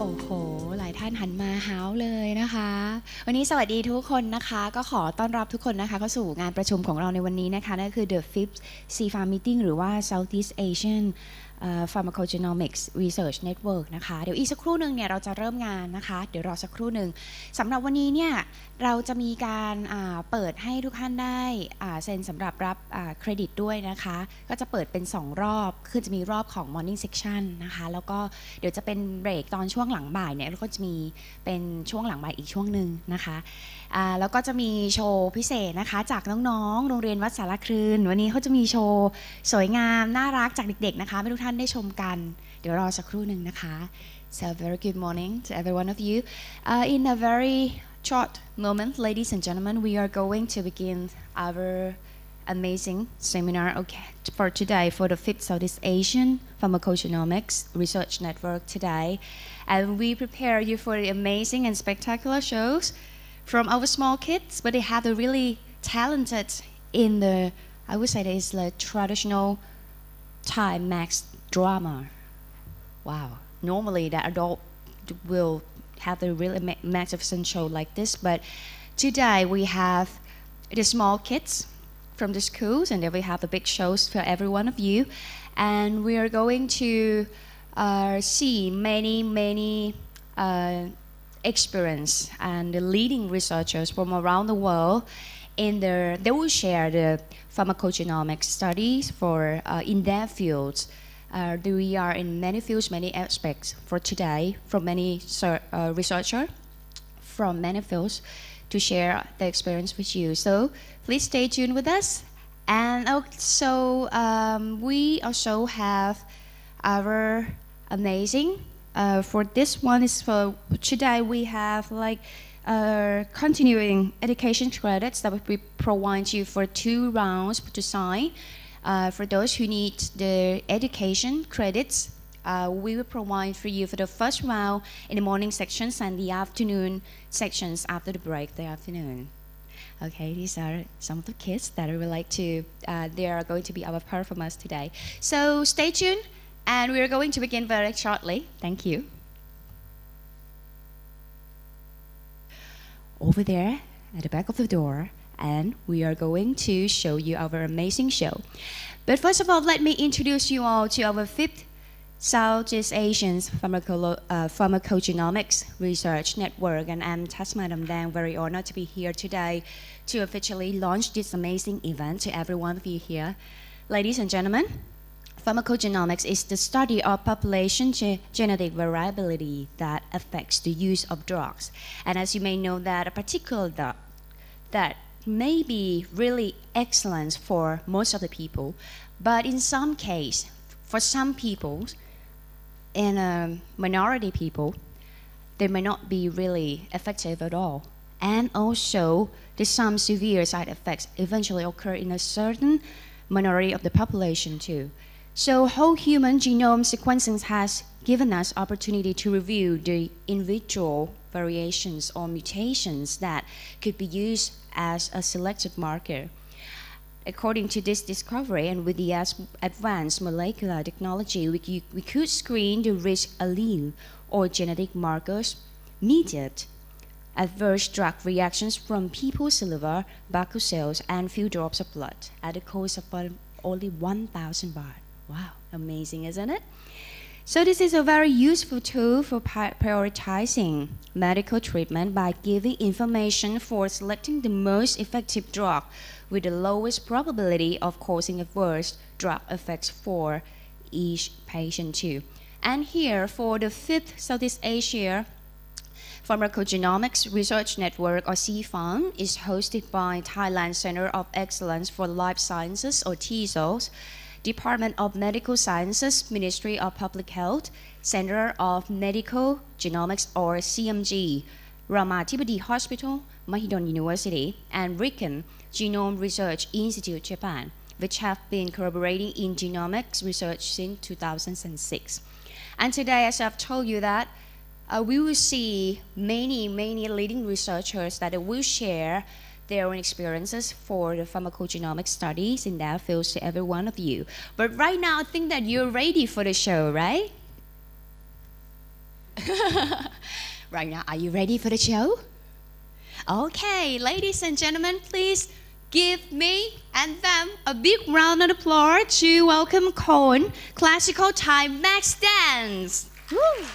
โอ้โหหลายท่านหันมาฮ้าวเลยนะคะวันนี้สวัสดีทุกคนนะคะก็ขอต้อนรับทุกคนนะคะเข้าสู่งานประชุมของเราในวันนี้นะคะนั่นคือ The 5th SEAPharm Meeting หรือว่า Southeast Asian Pharmacogenomics Research Network นะคะเดี๋ยวอีกสักครู่หนึ่งเนี่ยเราจะเริ่มงานนะคะเดี๋ยวรอสักครู่หนึ่งสำหรับวันนี้เนี่ยเราจะมีการเปิดให้ทุกท่านได้เซ็นสำหรับรับเครดิตด้วยนะคะก็จะเปิดเป็น2รอบคือจะมีรอบของ Morning Section นะคะแล้วก็เดี๋ยวจะเป็นเบรกตอนช่วงหลังบ่ายเนี่ยแล้วก็จะมีเป็นช่วงหลังบ่ายอีกช่วงหนึ่งนะคะแล้วก็จะมีโชว์พิเศษนะคะจากน้องๆโรงเรียนวัดสารคลื่นวันนี้เขาจะมีโชว์สวยงามน่ารักจากเด็กๆนะคะให้ทุกท่านได้ชมกันเดี๋ยวรอสักครู่หนึ่งนะคะ So very good morning to every one of you. In a very short moment, ladies and gentlemen, we are going to begin our amazing seminar for today for the 5th Southeast Asian Pharmacogenomics Research Network today. And we prepare you for the amazing and spectacular shows from our small kids, but they have the really talented in the, I would say that is the traditional Thai max drama. Wow. Normally the adult will have the really magnificent show like this, but today we have the small kids from the schools, and then we have the big shows for every one of you, and we are going to see many experience and the leading researchers from around the world they will share the pharmacogenomics studies for in their fields. We are in many fields, many aspects for today from many researchers from many fields to share the experience with you. So please stay tuned with us. And also we also have our amazing for this one is for today we have like continuing education credits that we provide you for 2 rounds to sign. For those who need the education credits, we will provide for you for the first round in the morning sections and the afternoon sections after the break, the afternoon. Okay, these are some of the kids that I would like to, they are going to be our performers today. So stay tuned, and we are going to begin very shortly. Thank you. Over there at the back of the door, and we are going to show you our amazing show. But first of all, let me introduce you all to our 5th Southeast Asian Pharmacogenomics Research Network, and I'm Tasma Damdang, very honored to be here today to officially launch this amazing event to every one of you here. Ladies and gentlemen, pharmacogenomics is the study of population genetic variability that affects the use of drugs. And as you may know that a particular drug that may be really excellent for most of the people, but in some case, for some people, and minority people, they may not be really effective at all. And also, there's some severe side effects eventually occur in a certain minority of the population too. So whole human genome sequencing has given us opportunity to review the individual variations or mutations that could be used as a selective marker. According to this discovery and with the advanced molecular technology, we could screen the risk allele or genetic markers, mediate adverse drug reactions from people's liver, Barcode cells, and few drops of blood at a cost of only 1,000 baht. Wow, amazing, isn't it? So this is a very useful tool for prioritizing medical treatment by giving information for selecting the most effective drug with the lowest probability of causing adverse drug effects for each patient too. And here for the 5th Southeast Asia Pharmacogenomics Research Network, or SEAPharm, is hosted by Thailand Center of Excellence for Life Sciences, or TCELS, Department of Medical Sciences, Ministry of Public Health, Center of Medical Genomics, or CMG, Ramathibodi Hospital, Mahidol University, and RIKEN, Genome Research Institute, Japan, which have been collaborating in genomics research since 2006. And today, as I've told you that, we will see many leading researchers that will share their own experiences for the pharmacogenomic studies in their fields to every one of you. But right now, I think that you're ready for the show, right? Right now, are you ready for the show? Okay, ladies and gentlemen, please give me and them a big round of applause to welcome Cone Classical Thai Max Dance. Woo.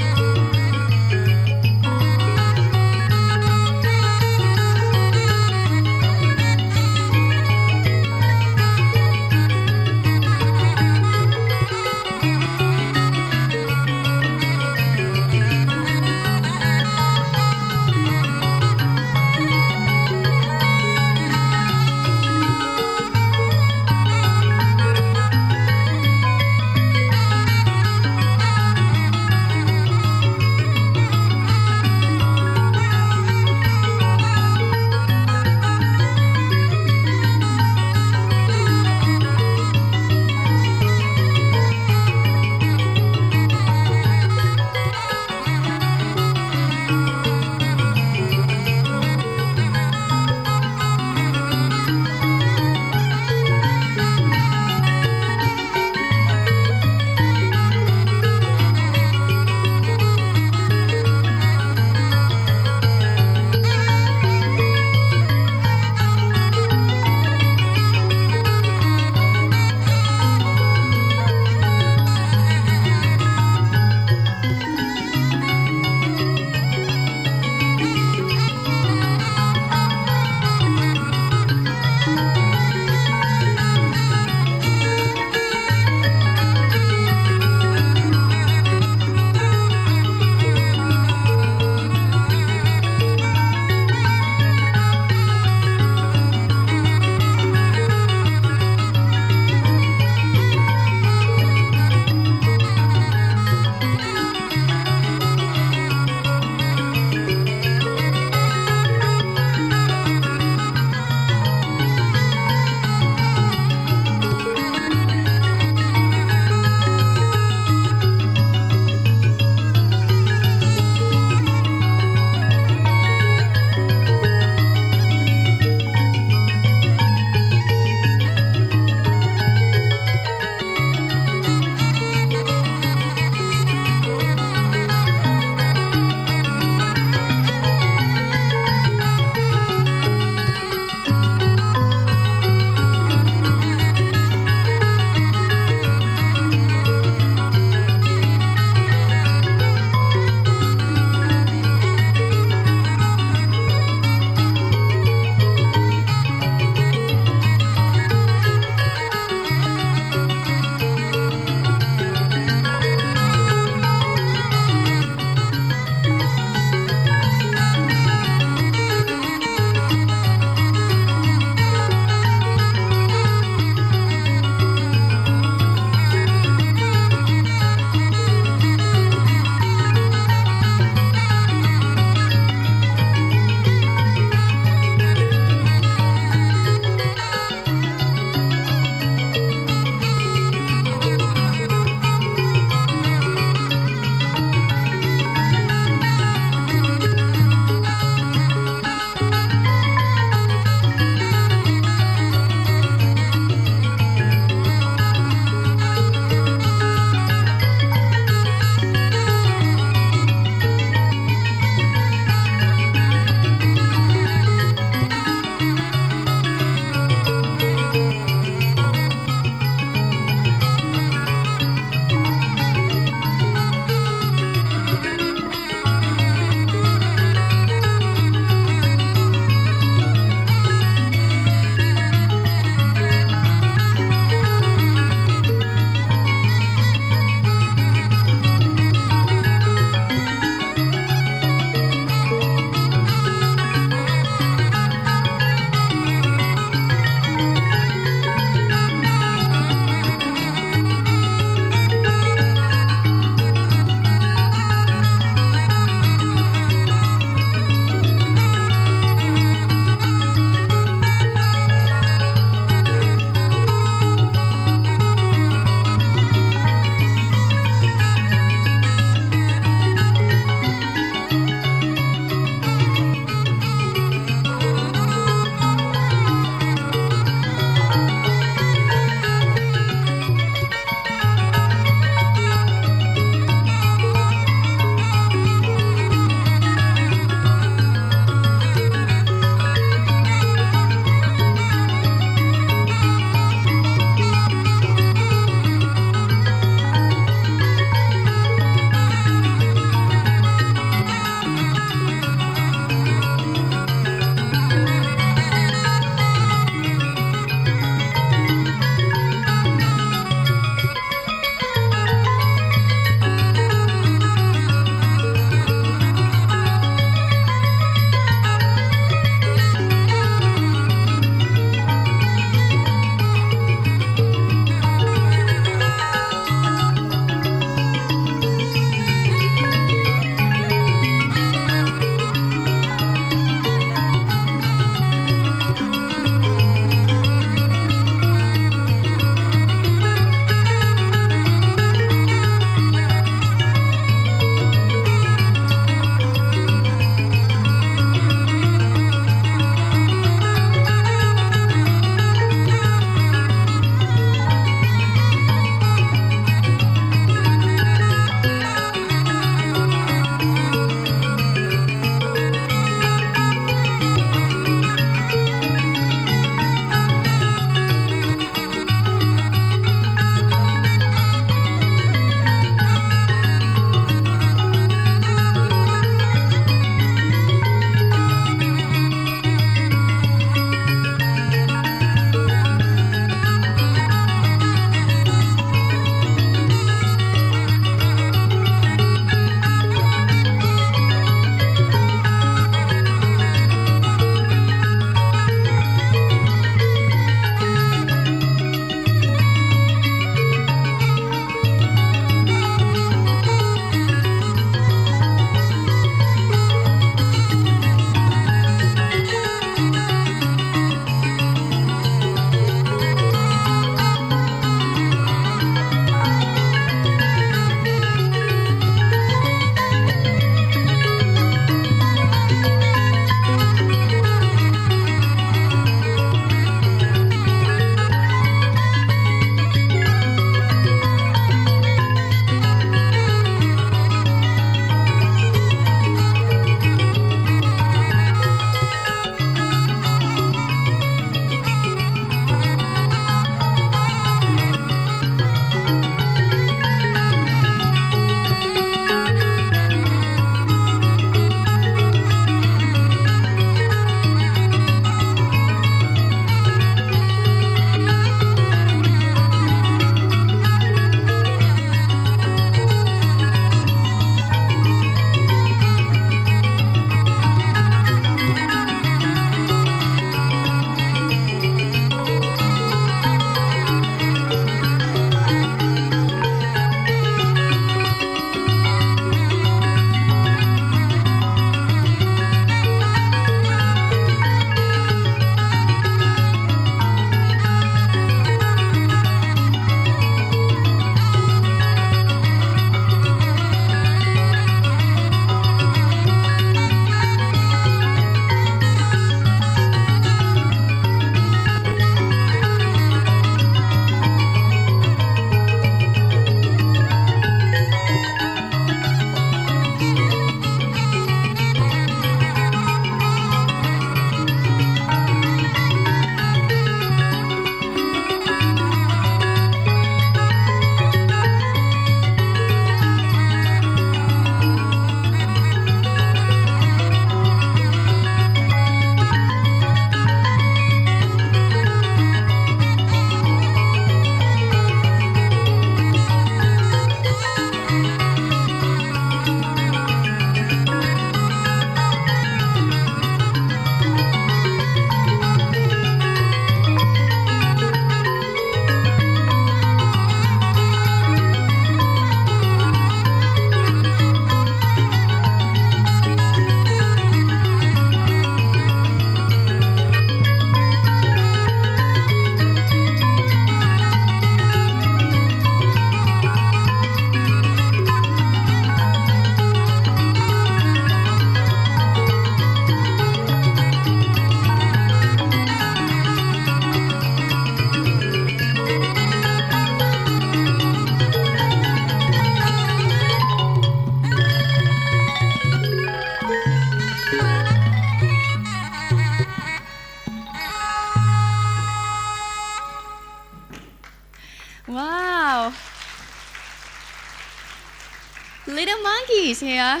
Little monkeys here.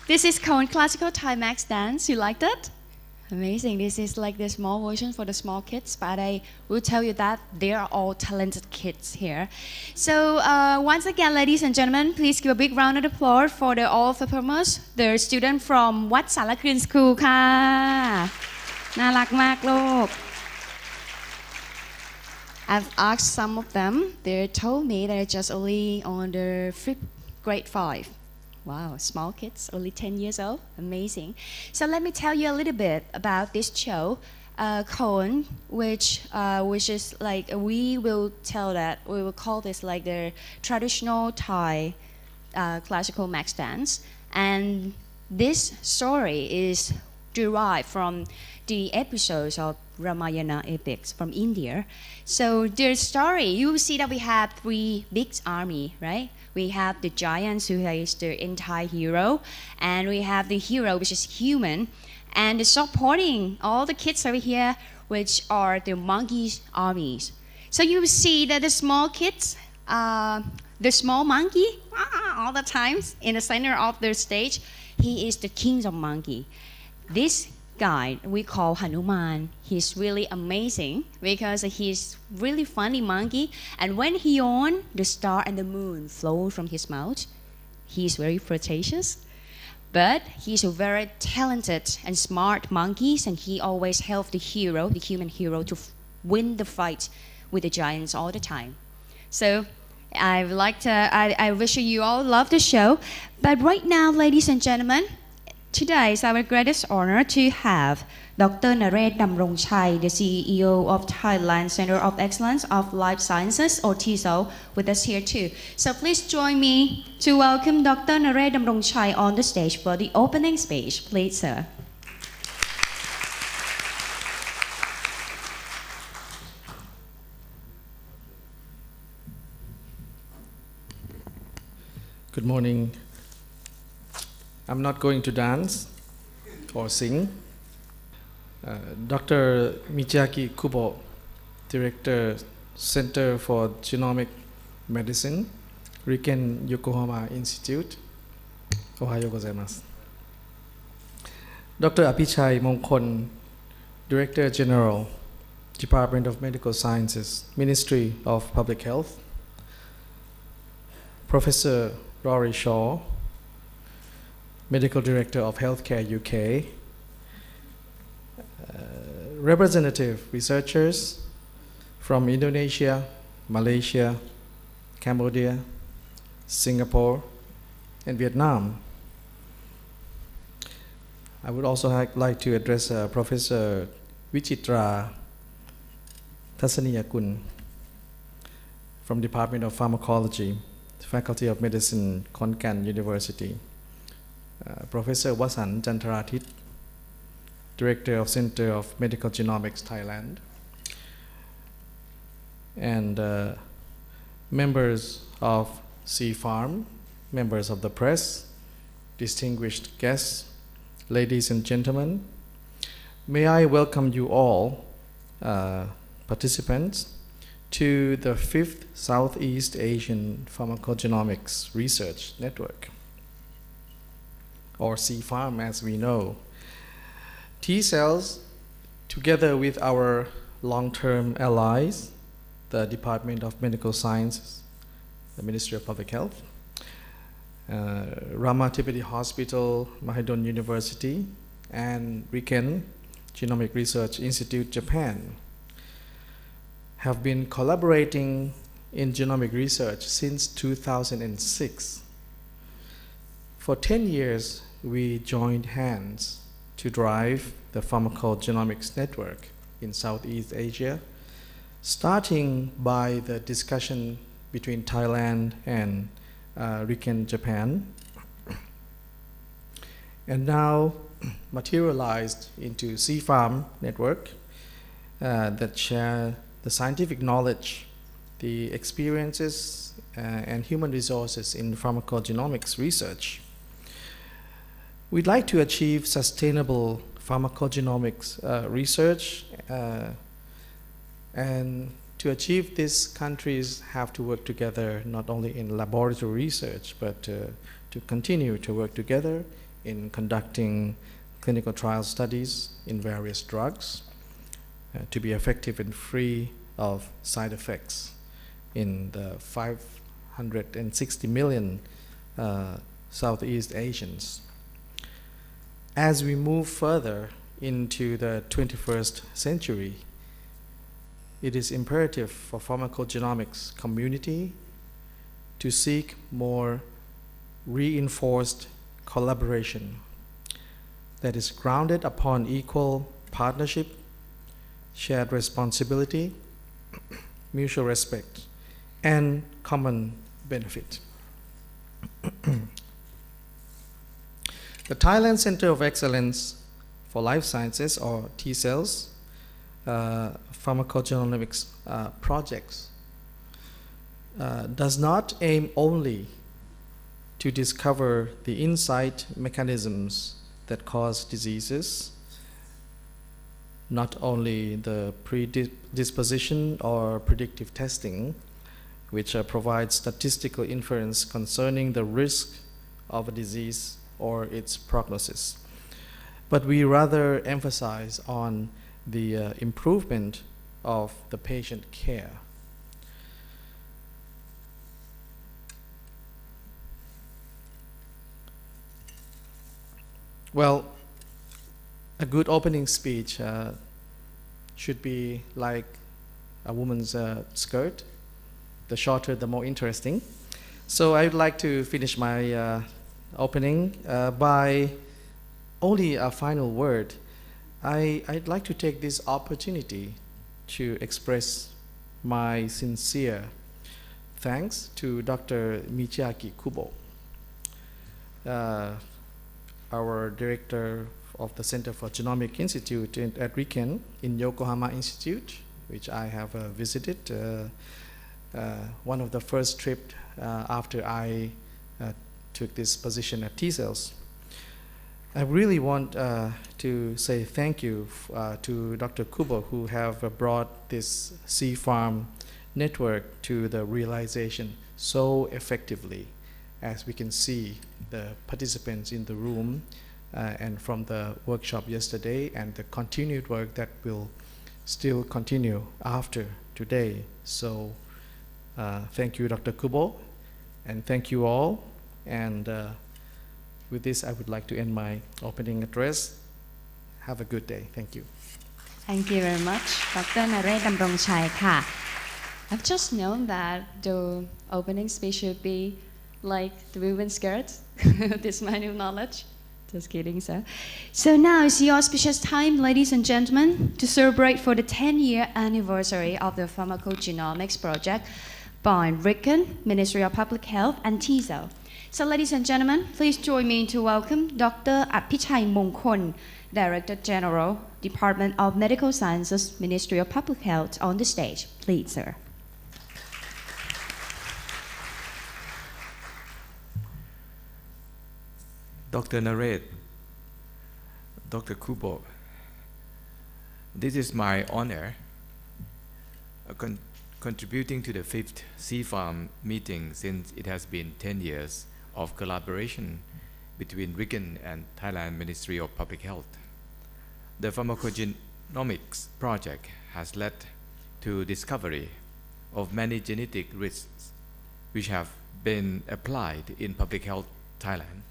This is called classical Thai max dance. You like that? Amazing. This is like the small version for the small kids, but I will tell you that they are all talented kids here. So once again, ladies and gentlemen, please give a big round of applause for all of the performers. The student from วัดสารคริน School ค่ะน่ารักมากลูก I've asked some of them. They told me they're just only on the grade 5. Wow, small kids, only 10 years old. Amazing. So let me tell you a little bit about this show, Cone, which is like we will call this like the traditional Thai classical max dance, and this story is derived from the episodes of Ramayana epics from India. So the story, you see that we have 3 big army, right? We have the giants who is the anti-hero, and we have the hero, which is human, and the supporting all the kids over here, which are the monkey armies. So you see that the small kids, the small monkey, all the times in the center of the stage, he is the king of monkey. This guy we call Hanuman. He's really amazing because he's really funny monkey, and when he on, the star and the moon flow from his mouth. He's very flirtatious, but he's a very talented and smart monkey, and he always helps the hero, the human hero, to win the fight with the giants all the time. So I wish you all love the show, but right now, ladies and gentlemen, today is our greatest honor to have Dr. Naresh Damrongchai, the CEO of Thailand Center of Excellence of Life Sciences, or TCELS, with us here too. So please join me to welcome Dr. Naresh Damrongchai on the stage for the opening speech. Please, sir. Good morning. I'm not going to dance or sing. Dr. Miyaki Kubo, Director, Center for Genomic Medicine, RIKEN Yokohama Institute. Ohayo gozaimasu. Dr. Apichai Mongkon, Director General, Department of Medical Sciences, Ministry of Public Health. Professor Rory Shaw, Medical Director of Healthcare UK, representative researchers from Indonesia, Malaysia, Cambodia, Singapore, and Vietnam. I would also like to address Professor Vichitra Tassaniyakun from Department of Pharmacology, Faculty of Medicine, Khon Kaen University. Professor Wasan Jantarathit, Director of Center of Medical Genomics, Thailand, and members of SEAPharm, members of the press, distinguished guests, ladies and gentlemen. May I welcome you all, participants, to the 5th Southeast Asian Pharmacogenomics Research Network, or SEAPharm as we know. TCELS, together with our long-term allies, the Department of Medical Sciences, the Ministry of Public Health, Ramatipati Hospital, Mahidol University, and RIKEN Genomic Research Institute, Japan, have been collaborating in genomic research since 2006. For 10 years, we joined hands to drive the Pharmacogenomics network in Southeast Asia, starting by the discussion between Thailand and RIKEN Japan, and now materialized into SEAPharm network that share the scientific knowledge, the experiences, and human resources in pharmacogenomics research. We'd like to achieve sustainable pharmacogenomics research, and to achieve this, countries have to work together not only in laboratory research, but to continue to work together in conducting clinical trial studies in various drugs to be effective and free of side effects in the 560 million Southeast Asians. As we move further into the 21st century, it is imperative for pharmacogenomics community to seek more reinforced collaboration that is grounded upon equal partnership, shared responsibility, mutual respect, and common benefit. The Thailand Center of Excellence for Life Sciences, or TCELS, pharmacogenomics projects does not aim only to discover the insight mechanisms that cause diseases, not only the predisposition or predictive testing, which provides statistical inference concerning the risk of a disease or its prognosis. But we rather emphasize on the improvement of the patient care. Well, a good opening speech should be like a woman's skirt. The shorter, the more interesting. So I would like to finish my opening by only a final word. I'd like to take this opportunity to express my sincere thanks to Dr. Michiaki Kubo, our director of the Center for Genomic Institute at RIKEN in Yokohama Institute, which I have visited. One of the first trips after I took this position at TCELS. I really want to say thank you to Dr. Kubo, who have brought this SEAPharm network to the realization so effectively, as we can see the participants in the room and from the workshop yesterday, and the continued work that will still continue after today. So thank you, Dr. Kubo, and thank you all. And with this, I would like to end my opening address. Have a good day. Thank you. Thank you very much, Dr. Naresh Damrongchai ค่ะ I've just known that the opening speech should be like the women's skirt. This is my new knowledge. Just kidding, sir. So now is the auspicious time, ladies and gentlemen, to celebrate for the 10-year anniversary of the Pharmacogenomics project by RIKEN, Ministry of Public Health, and TCELS. So ladies and gentlemen, please join me to welcome Dr. Appichai Mongkol, Director General, Department of Medical Sciences, Ministry of Public Health, on the stage. Please, sir. Dr. Naresh, Dr. Kubo, this is my honor contributing to the 5th SEAPharm meeting, since it has been 10 years of collaboration between RIKEN and Thailand Ministry of Public Health. The Pharmacogenomics project has led to discovery of many genetic risks which have been applied in public health Thailand.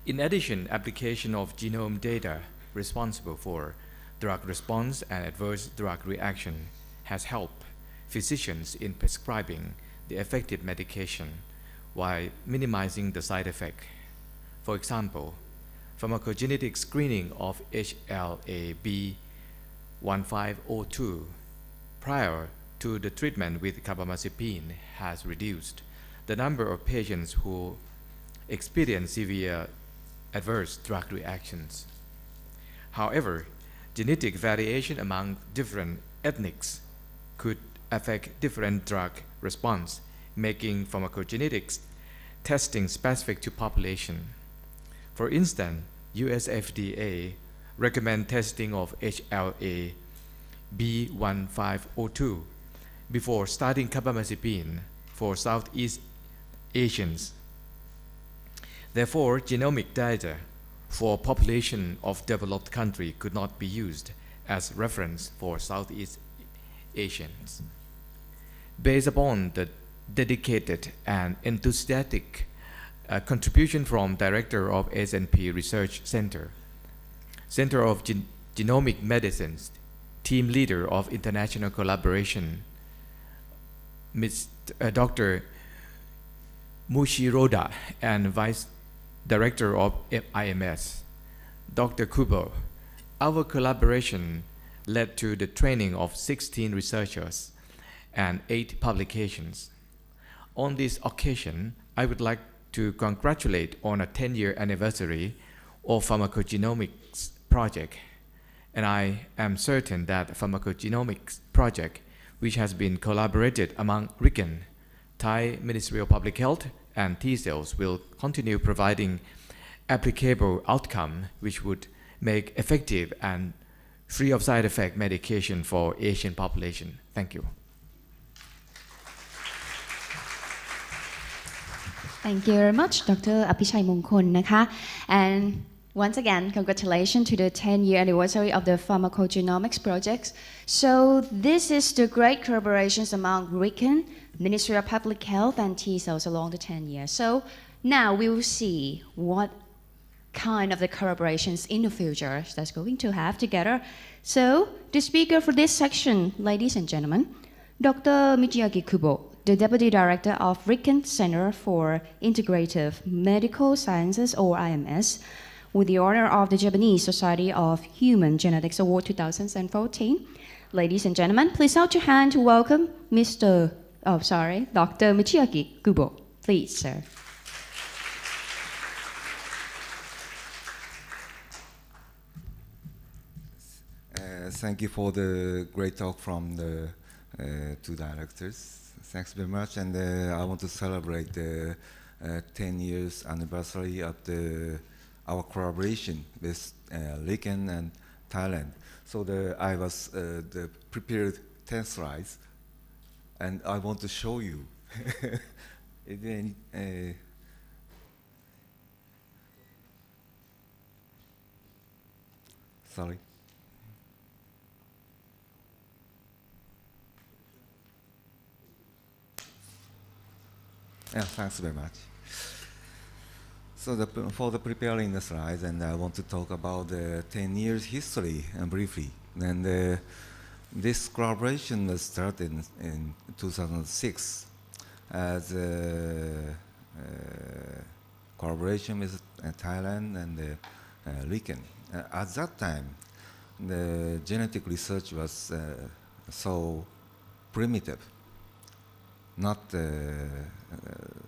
In addition, application of genome data responsible for drug response and adverse drug reaction has helped physicians in prescribing the effective medication while minimizing the side effect. For example, pharmacogenetic screening of HLA-B1502 prior to the treatment with carbamazepine has reduced the number of patients who experience severe adverse drug reactions. However, genetic variation among different ethnics could affect different drug response, making pharmacogenetics testing specific to population. For instance, US FDA recommend testing of HLA-B1502 before starting carbamazepine for Southeast Asians. Therefore, genomic data for population of developed country could not be used as reference for Southeast Asians. Based upon the dedicated and enthusiastic contribution from Director of S&P Research Center, Center of Genomic Medicines, Team Leader of International Collaboration, Dr. Mushiroda, and Vice Director of IMS, Dr. Kubo, our collaboration led to the training of 16 researchers and 8 publications. On this occasion, I would like to congratulate on a 10-year anniversary of Pharmacogenomics project, and I am certain that the Pharmacogenomics project, which has been collaborated among RIKEN, Thai Ministry of Public Health, and TCELS, will continue providing applicable outcome which would make effective and free of side effect medication for Asian population. Thank you. Thank you very much, Dr. Apichai Mongkol นะคะ and once again, congratulations to the 10-year anniversary of the Pharmacogenomics project. So this is the great collaborations among RIKEN, Ministry of Public Health, and TCELS along the 10 years. So now we will see what kind of the collaborations in the future that's going to have together. So the speaker for this section, ladies and gentlemen, Dr. Michiaki Kubo, the Deputy Director of RIKEN Center for Integrative Medical Sciences, or IMS, with the honor of the Japanese Society of Human Genetics Award 2014. Ladies and gentlemen, please out your hand to welcome Dr. Michiaki Kubo. Please, sir. Thank you for the great talk from the 2 directors. Thanks very much, and I want to celebrate the 10 years anniversary of our collaboration with RIKEN and Thailand. So I was prepared 10 slides, and I want to show you. Sorry. Yeah, thanks very much. So for the preparing the slides, and I want to talk about the 10 years history briefly. And this collaboration was started in 2006 as a collaboration with Thailand and RIKEN. At that time, the genetic research was so primitive, not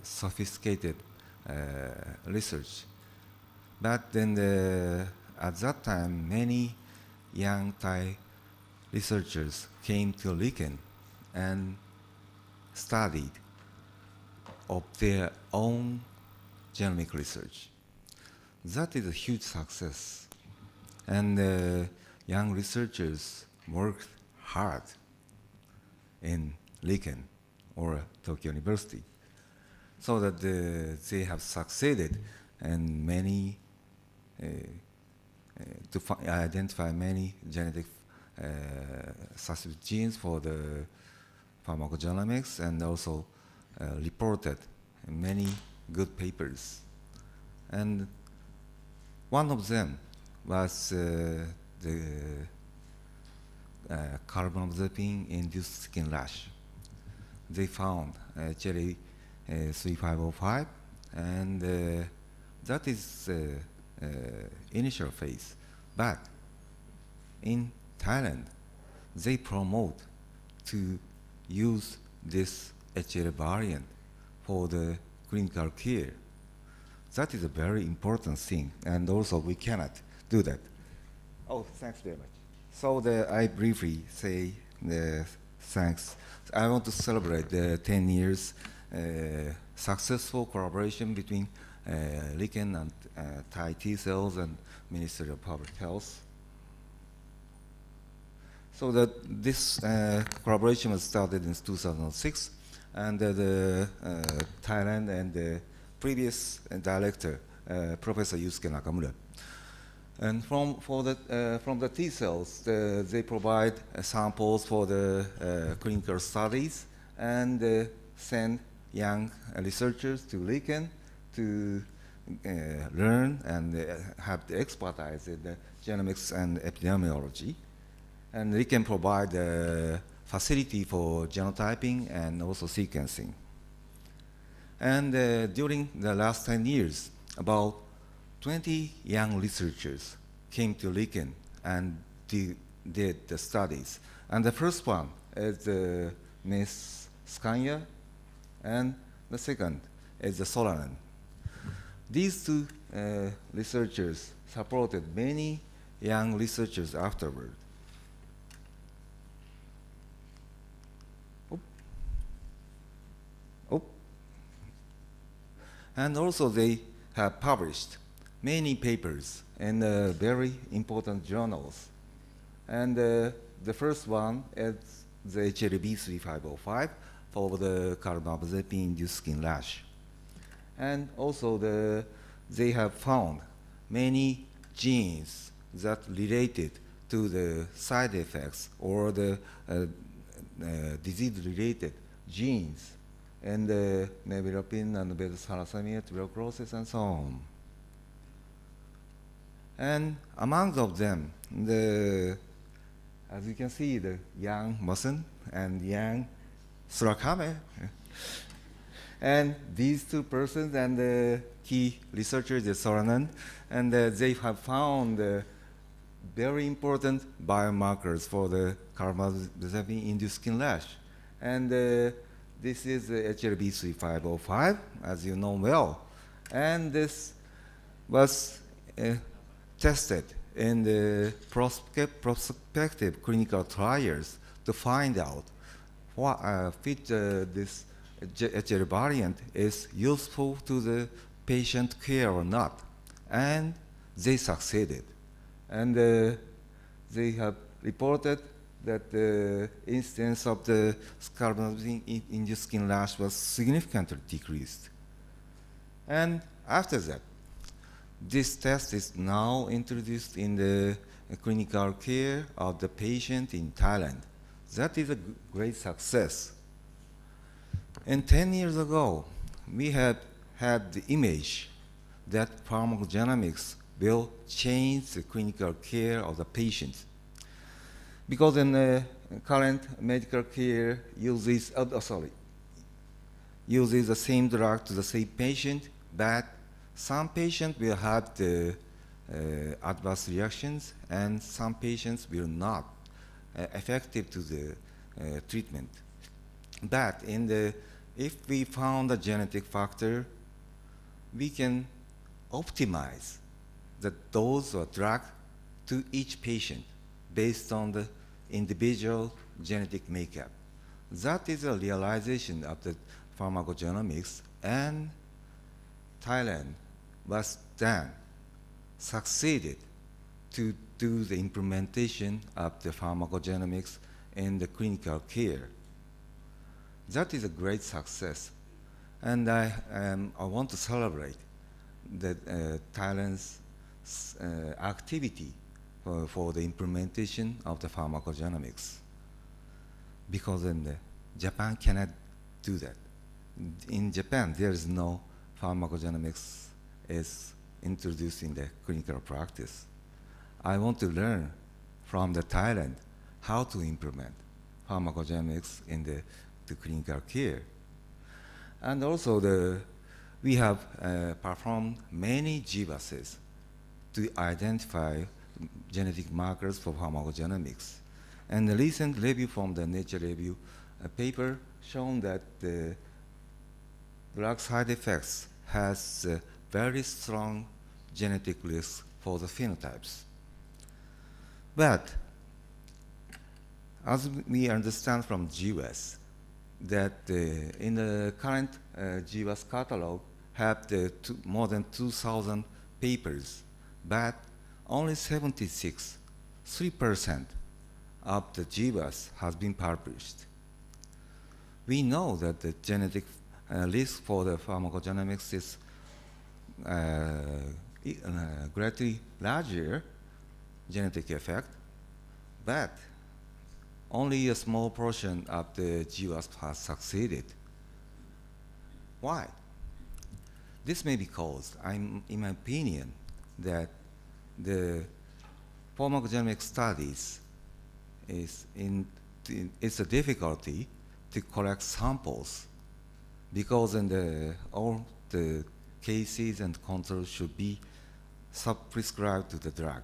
sophisticated research. But then at that time, many young Thai researchers came to RIKEN and studied of their own genomic research. That is a huge success. And young researchers worked hard in RIKEN or Tokyo University, so that they have succeeded and many to identify many genetic specific genes for the pharmacogenomics, and also reported many good papers. And one of them was the carbamazepine induced skin rash. They found actually 3505, and that is initial phase. But in Thailand, they promote to use this HL variant for the clinical care. That is a very important thing, and also we cannot do that. Oh, thanks very much. So I briefly say thanks. I want to celebrate the 10 years successful collaboration between RIKEN and Thai TCELS and Ministry of Public Health. So this collaboration was started in 2006, and the Thailand and the previous director Professor Yusuke Nakamura. And from the T-cells, they provide samples for the clinical studies and send young researchers to RIKEN to learn and have the expertise in the genomics and epidemiology. And RIKEN provide a facility for genotyping and also sequencing. And during the last 10 years, about 20 young researchers came to RIKEN and did the studies. And the first one is Ms. Skanya, and the second is the Solanen. These two researchers supported many young researchers afterward. And also they have published many papers in very important journals. And the first one is the HLB 3505 for the carbamazepine-induced skin rash. And also they have found many genes that related to the side effects or the disease-related genes in the nevirapine and beta-thalassemia, tuberculosis, and so on. And among of them, as you can see, the young Mason and young Surakame. And these two persons and the key researchers, the Soranen, and they have found very important biomarkers for the carbamazepine-induced skin rash. And this is HLB 3505, as you know well. And this was tested in the prospective clinical trials to find out what this HL variant is useful to the patient care or not. And they succeeded. And they have reported that the incidence of the carbamazepine-induced skin rash was significantly decreased. And after that, this test is now introduced in the clinical care of the patient in Thailand. That is a great success. And 10 years ago, we had the image that pharmacogenomics will change the clinical care of the patient. Because in the current medical care uses the same drug to the same patient, but some patients will have the adverse reactions and some patients will not effective to the treatment. But if we found a genetic factor, we can optimize the dose or drug to each patient based on the individual genetic makeup. That is a realization of the pharmacogenomics, and Thailand was then succeeded to do the implementation of the pharmacogenomics in the clinical care. That is a great success, and I want to celebrate Thailand's activity for the implementation of the pharmacogenomics, because Japan cannot do that. In Japan, there is no pharmacogenomics is introduced in the clinical practice. I want to learn from Thailand how to implement pharmacogenomics in the clinical care. And also we have performed many GWASs to identify genetic markers for pharmacogenomics. And the recent review from the Nature Review paper shown that the drug side effects has very strong genetic risk for the phenotypes. But as we understand from GWAS, that in the current GWAS catalog have more than 2,000 papers, but only 3% of the GWAS has been published. We know that the genetic risk for the pharmacogenomics is greatly larger genetic effect, but only a small portion of the GWAS has succeeded. Why? This may be caused, in my opinion, that the pharmacogenomic studies it's a difficulty to collect samples because all the cases and controls should be sub-prescribed to the drug.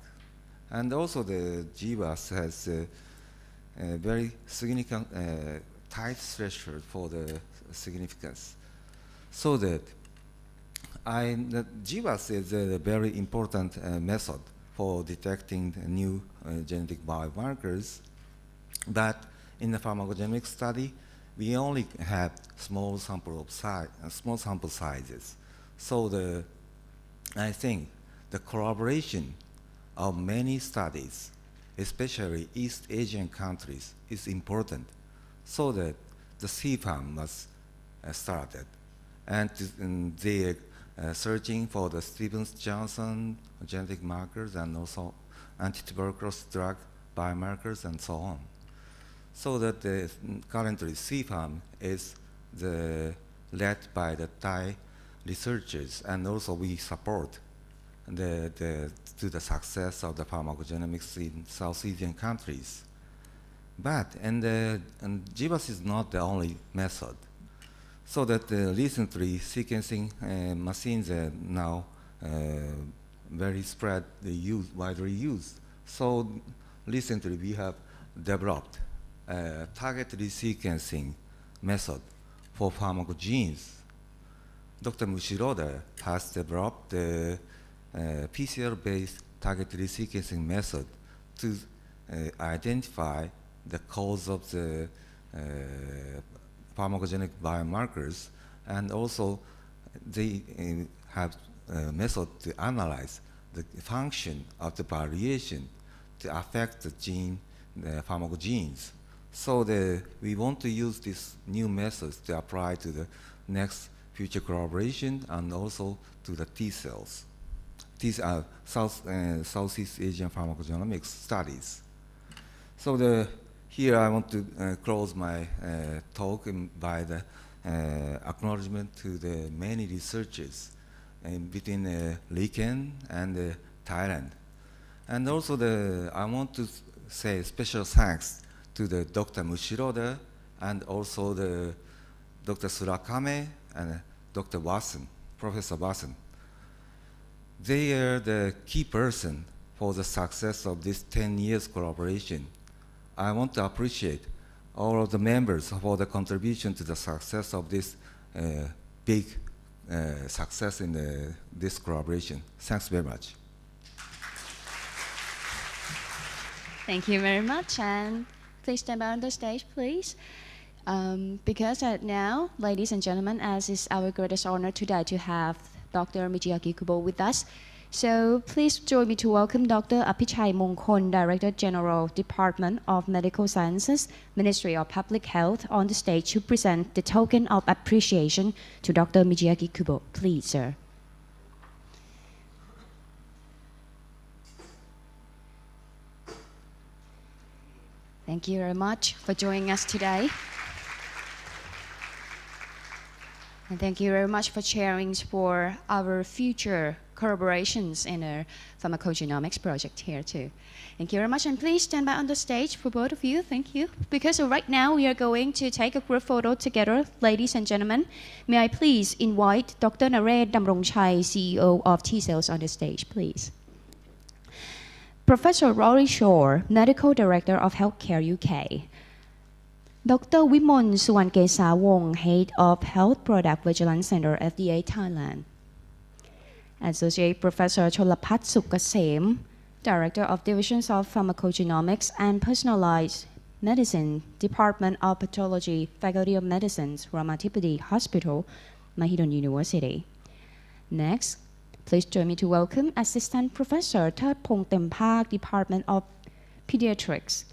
And also the GWAS has a very significant tight threshold for the significance. So that the GWAS is a very important method for detecting new genetic biomarkers, but in the pharmacogenomic study, we only have small sample sizes. So I think the collaboration of many studies, especially East Asian countries, is important, so that the SEAPharm was started, and they searching for the Stevens-Johnson genetic markers and also anti-tuberculosis drug biomarkers and so on. So that currently SEAPharm is led by the Thai researchers, and also we support to the success of the pharmacogenomics in South Asian countries. But and GWAS is not the only method. So that recently sequencing machines are now very widely used. So recently we have developed a targeted sequencing method for pharmacogenes. Dr. Mushiroda has developed the PCR-based targeted sequencing method to identify the cause of the pharmacogenic biomarkers, and also they have a method to analyze the function of the variation to affect the pharmacogenes. So we want to use these new methods to apply to the next future collaboration and also to the TCELS. These are Southeast Asian pharmacogenomics studies. So here I want to close my talk by the acknowledgement to the many researchers between RIKEN and Thailand. And also I want to say special thanks to the Dr. Mushiroda and also the Dr. Surakame and Dr. Watson, Professor Watson. They are the key person for the success of this 10 years collaboration. I want to appreciate all of the members for the contribution to the success of this big success in this collaboration. Thanks very much. Thank you very much, and please stand by on the stage, please. Because now, ladies and gentlemen, as it's our greatest honor today to have Dr. Michiaki Kubo with us. So please join me to welcome Dr. Apichai Mongkol, Director General, Department of Medical Sciences, Ministry of Public Health, on the stage to present the token of appreciation to Dr. Michiaki Kubo. Please, sir. Thank you very much for joining us today. And thank you very much for sharing for our future collaborations in our pharmacogenomics project here too. Thank you very much, and please stand by on the stage for both of you. Thank you. Because right now we are going to take a group photo together, ladies and gentlemen. May I please invite Dr. Nared Damrongchai, CEO of TCELS, on the stage, please. Professor Rory Shore, Medical Director of Healthcare UK. Dr. Wimon Suwankesawong, Head of Health Product Vigilance Center, FDA Thailand. Associate Professor Cholapat Sukkasem, Director of Divisions of Pharmacogenomics and Personalized Medicine, Department of Pathology, Faculty of Medicine, Ramatipati Hospital, Mahidol University. Next, please join me to welcome Assistant Professor Thatpong Tempak, Department of Pediatrics,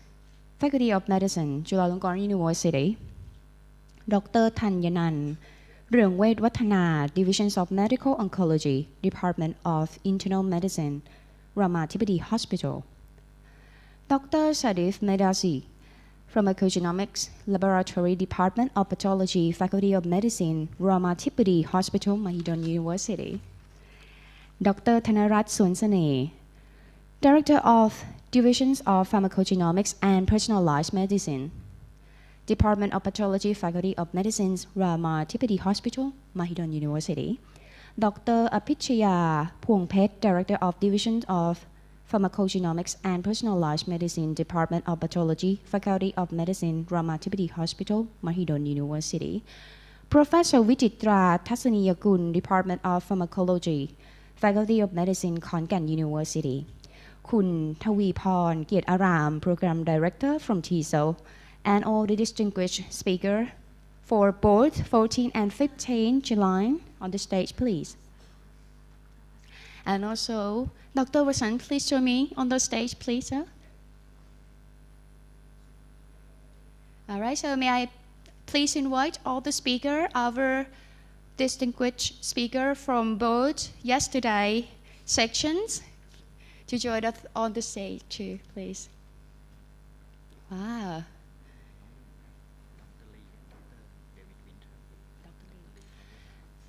Faculty of Medicine, Chulalongkorn University. Dr. Tanyanan เรืองเวชวัฒนา Divisions of Medical Oncology Department of Internal Medicine Ramathibodi Hospital Dr. Sadif Medasi Pharmacogenomics Laboratory Department of Pathology Faculty of Medicine Ramathibodi Hospital Mahidol University Dr. Thanarat Sunsane Director of Divisions of Pharmacogenomics and Personalized Medicine Department of Pathology Faculty of Medicine Ramathibodi Hospital Mahidol University Dr. Apichaya Phuongphet Director of Division of Pharmacogenomics and Personalized Medicine Department of Pathology Faculty of Medicine Ramathibodi Hospital Mahidol University Professor Vichitra Tassaniyakul Department of Pharmacology Faculty of Medicine Khon University คุณทวีพรเกียรติอาราม Program Director from TCELS and all the distinguished speaker for both 14 and 15 July on the stage please and also Dr. Vasan please join me on the stage please sir. Alright so may I please invite all the speaker our distinguished speaker from both yesterday sections to join us on the stage too, please. Wow.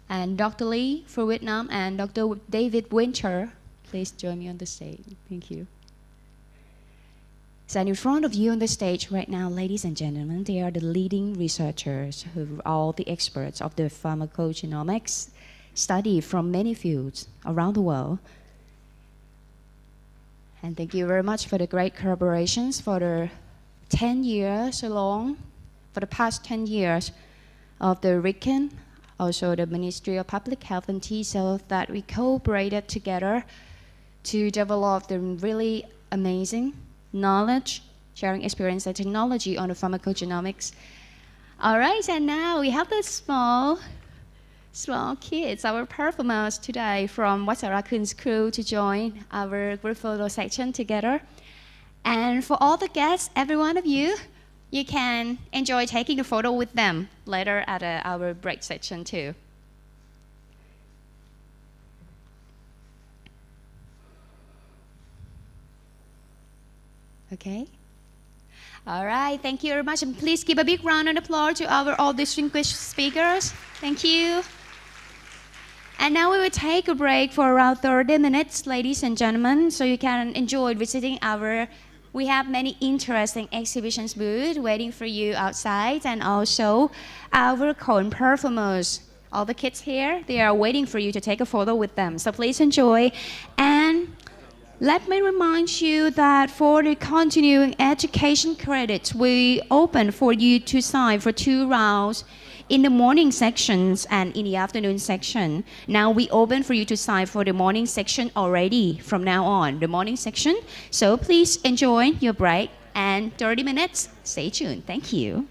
And Dr. Lee for Vietnam and Dr. David Winter, please join me on the stage. Thank you. So in front of you on the stage right now, ladies and gentlemen, they are the leading researchers who are all the experts of the pharmacogenomics study from many fields around the world. And thank you very much for the great collaborations for the 10 years along, for the past 10 years of the RIKEN, also the Ministry of Public Health and TCELS that we cooperated together to develop the really amazing knowledge, sharing experience and technology on the pharmacogenomics. All right, and now we have the small kids, our performers today from Watsarakun's crew to join our group photo section together. And for all the guests, every one of you, you can enjoy taking a photo with them later at our break section too. Okay. All right, thank you very much. And please give a big round of applause to our all distinguished speakers. Thank you. And now we will take a break for around 30 minutes, ladies and gentlemen, so you can enjoy visiting we have many interesting exhibitions booths waiting for you outside, and also our cone performers. All the kids here, they are waiting for you to take a photo with them. So please enjoy. And let me remind you that for the continuing education credits, we open for you to sign for 2 rounds in the morning sections and in the afternoon section. Now we open for you to sign for the morning section already from now on, the morning section. So please enjoy your break and 30 minutes. Stay tuned. Thank you.